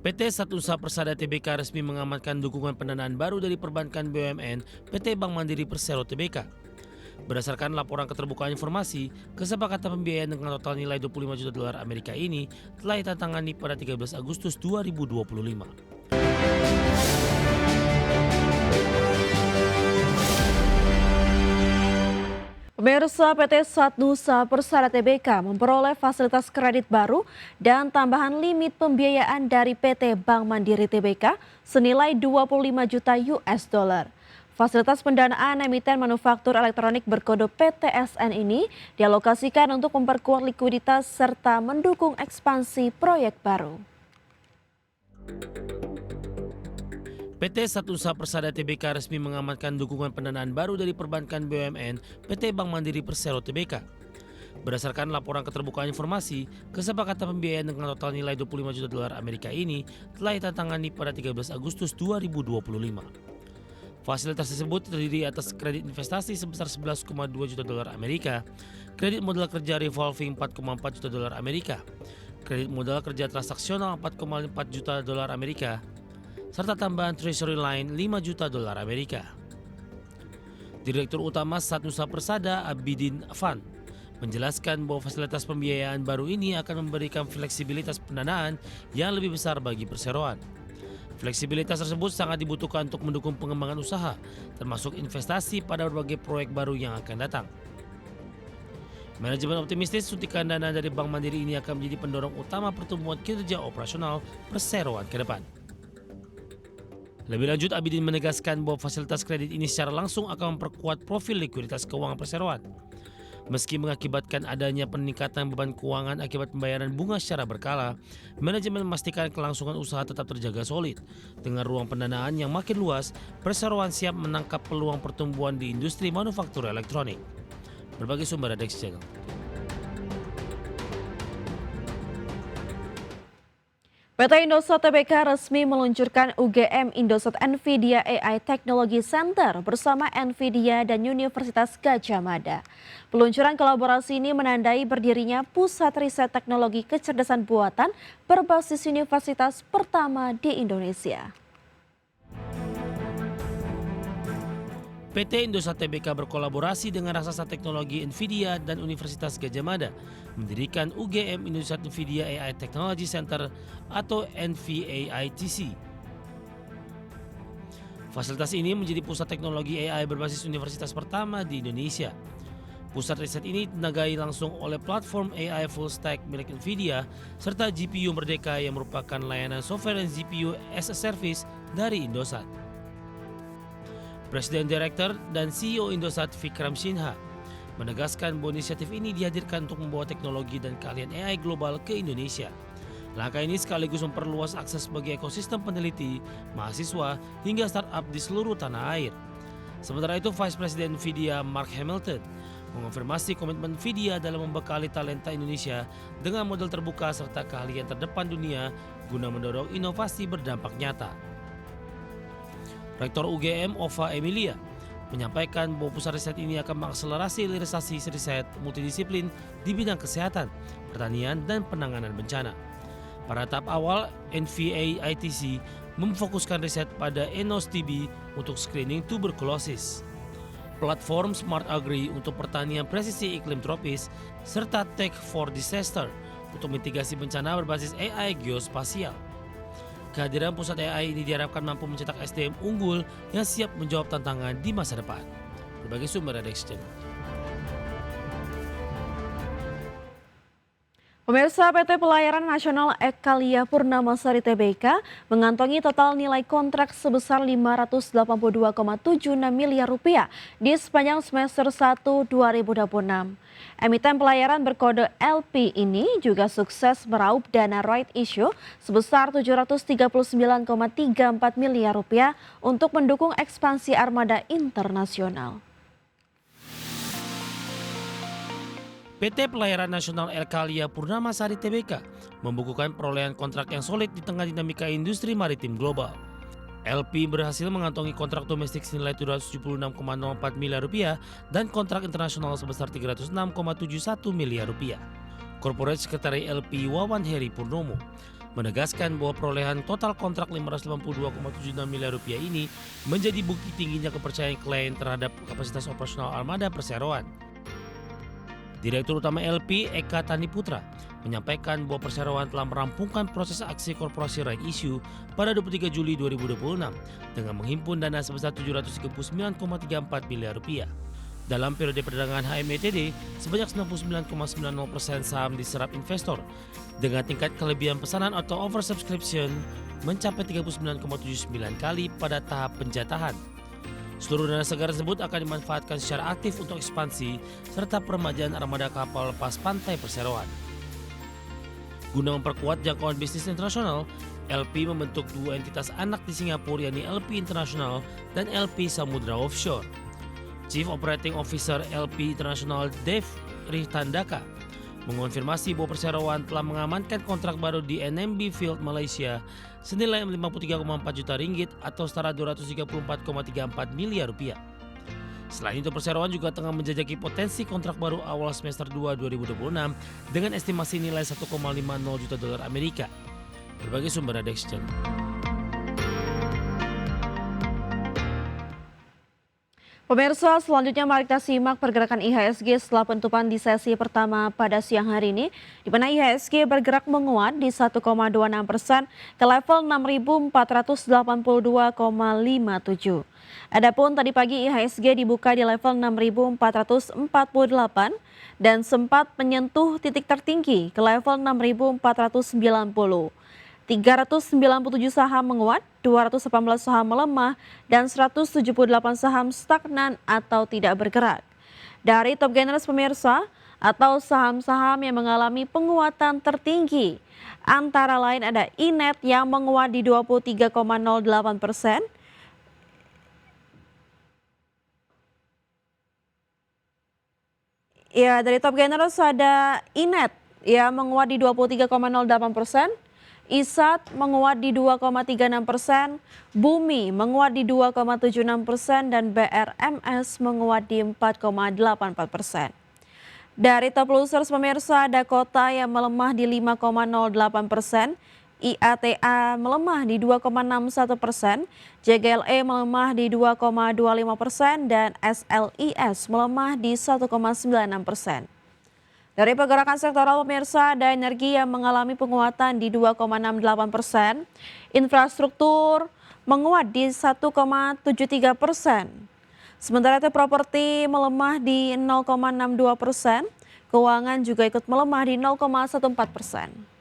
PT Satusa Persada Tbk resmi mengamankan dukungan pendanaan baru dari perbankan BUMN PT Bank Mandiri Persero Tbk. Berdasarkan laporan keterbukaan informasi, kesepakatan pembiayaan dengan total nilai 25 juta dolar Amerika ini telah ditandatangani pada 13 Agustus 2025. Pemirsa, PT Satusa Persada Tbk memperoleh fasilitas kredit baru dan tambahan limit pembiayaan dari PT Bank Mandiri Tbk senilai 25 juta US dollar. Fasilitas pendanaan emiten manufaktur elektronik berkode PTSN ini dialokasikan untuk memperkuat likuiditas serta mendukung ekspansi proyek baru. PT Satusa Persada Tbk resmi mengamankan dukungan pendanaan baru dari perbankan BUMN PT Bank Mandiri Persero Tbk. Berdasarkan laporan keterbukaan informasi, kesepakatan pembiayaan dengan total nilai 25 juta dolar Amerika ini telah ditandatangani pada 13 Agustus 2025. Fasilitas tersebut terdiri atas kredit investasi sebesar 11,2 juta dolar Amerika, kredit modal kerja revolving 4,4 juta dolar Amerika, kredit modal kerja transaksional 4,4 juta dolar Amerika, serta tambahan treasury line 5 juta dolar Amerika. Direktur Utama Satusa Persada Abidin Afan menjelaskan bahwa fasilitas pembiayaan baru ini akan memberikan fleksibilitas pendanaan yang lebih besar bagi perseroan. Fleksibilitas tersebut sangat dibutuhkan untuk mendukung pengembangan usaha, termasuk investasi pada berbagai proyek baru yang akan datang. Manajemen optimistis suntikan dana dari Bank Mandiri ini akan menjadi pendorong utama pertumbuhan kinerja operasional perseroan ke depan. Lebih lanjut, Abidin menegaskan bahwa fasilitas kredit ini secara langsung akan memperkuat profil likuiditas keuangan perseroan. Meski mengakibatkan adanya peningkatan beban keuangan akibat pembayaran bunga secara berkala, manajemen memastikan kelangsungan usaha tetap terjaga solid. Dengan ruang pendanaan yang makin luas, perseroan siap menangkap peluang pertumbuhan di industri manufaktur elektronik. Berbagai sumber ada Channel. PT Indosat Tbk resmi meluncurkan UGM Indosat NVIDIA AI Technology Center bersama NVIDIA dan Universitas Gadjah Mada. Peluncuran kolaborasi ini menandai berdirinya pusat riset teknologi kecerdasan buatan berbasis universitas pertama di Indonesia. PT Indosat Tbk berkolaborasi dengan raksasa teknologi NVIDIA dan Universitas Gadjah Mada mendirikan UGM Indosat NVIDIA AI Technology Center atau NVAITC. Fasilitas ini menjadi pusat teknologi AI berbasis universitas pertama di Indonesia. Pusat riset ini ditenagai langsung oleh platform AI full stack milik NVIDIA serta GPU Merdeka yang merupakan layanan software dan GPU as a service dari Indosat. Presiden Direktur dan CEO Indosat Vikram Sinha menegaskan bahwa inisiatif ini dihadirkan untuk membawa teknologi dan keahlian AI global ke Indonesia. Langkah ini sekaligus memperluas akses bagi ekosistem peneliti, mahasiswa, hingga startup di seluruh tanah air. Sementara itu, Vice President NVIDIA Mark Hamilton mengonfirmasi komitmen NVIDIA dalam membekali talenta Indonesia dengan model terbuka serta keahlian terdepan dunia guna mendorong inovasi berdampak nyata. Rektor UGM Ova Emilia menyampaikan bahwa pusat riset ini akan mengakselerasi hilirisasi riset multidisiplin di bidang kesehatan, pertanian, dan penanganan bencana. Pada tahap awal, NVAITC memfokuskan riset pada Enos TB untuk screening tuberkulosis, platform Smart Agri untuk pertanian presisi iklim tropis, serta Tech for Disaster untuk mitigasi bencana berbasis AI geospasial. Kehadiran pusat AI ini diharapkan mampu mencetak SDM unggul yang siap menjawab tantangan di masa depan. Berbagai sumber ada Channel. Pemirsa, PT Pelayaran Nasional Ekalia Purnamasari Tbk mengantongi total nilai kontrak sebesar Rp582,76 miliar di sepanjang semester 1 2026. Emiten pelayaran berkode LP ini juga sukses meraup dana right issue sebesar Rp739,34 miliar untuk mendukung ekspansi armada internasional. PT Pelayaran Nasional Ekalia Purnamasari Tbk membukukan perolehan kontrak yang solid di tengah dinamika industri maritim global. LP berhasil mengantongi kontrak domestik senilai Rp276,04 miliar dan kontrak internasional sebesar Rp306,71 miliar. Corporate Secretary LP Wawan Heri Purnomo menegaskan bahwa perolehan total kontrak 582,76 miliar rupiah ini menjadi bukti tingginya kepercayaan klien terhadap kapasitas operasional armada perseroan. Direktur Utama LP Eka Tani Putra menyampaikan bahwa perseroan telah merampungkan proses aksi korporasi right issue pada 23 Juli 2026 dengan menghimpun dana sebesar 739,34 miliar rupiah. Dalam periode perdagangan HMETD, sebanyak 99,90% saham diserap investor dengan tingkat kelebihan pesanan atau oversubscription mencapai 39,79 kali pada tahap penjatahan. Seluruh dana segar tersebut akan dimanfaatkan secara aktif untuk ekspansi serta peremajaan armada kapal lepas pantai perseroan. Guna memperkuat jangkauan bisnis internasional, LP membentuk dua entitas anak di Singapura yakni LP International dan LP Samudra Offshore. Chief Operating Officer LP International Dev Rihtandaka mengonfirmasi bahwa perseroan telah mengamankan kontrak baru di NMB Field Malaysia senilai 53,4 juta ringgit atau setara 234,34 miliar rupiah. Selain itu, perseroan juga tengah menjajaki potensi kontrak baru awal semester 2 2026 dengan estimasi nilai 1,50 juta dolar Amerika. Berbagai sumber ada Exchange. Pemirsa, selanjutnya mari kita simak pergerakan IHSG setelah penutupan di sesi pertama pada siang hari ini, di mana IHSG bergerak menguat di 1,26% ke level 6.482,57. Adapun tadi pagi IHSG dibuka di level 6.448 dan sempat menyentuh titik tertinggi ke level 6.490. 397 saham menguat, 218 saham melemah, dan 178 saham stagnan atau tidak bergerak. Dari top gainers pemirsa, atau saham-saham yang mengalami penguatan tertinggi, antara lain ada Inet yang menguat di 23,08%, ya dari top gainers ada Inet yang menguat di 23,08%, ISAT menguat di 2,36%, Bumi menguat di 2,76%, dan BRMS menguat di 4,84%. Dari top losers pemirsa ada Kota yang melemah di 5,08%, IATA melemah di 2,61%, JGLE melemah di 2,25%, dan SLIS melemah di 1,96%. Dari pergerakan sektoral pemirsa, ada energi yang mengalami penguatan di 2,68%, infrastruktur menguat di 1,73%. Sementara itu properti melemah di 0,62%, keuangan juga ikut melemah di 0,14%.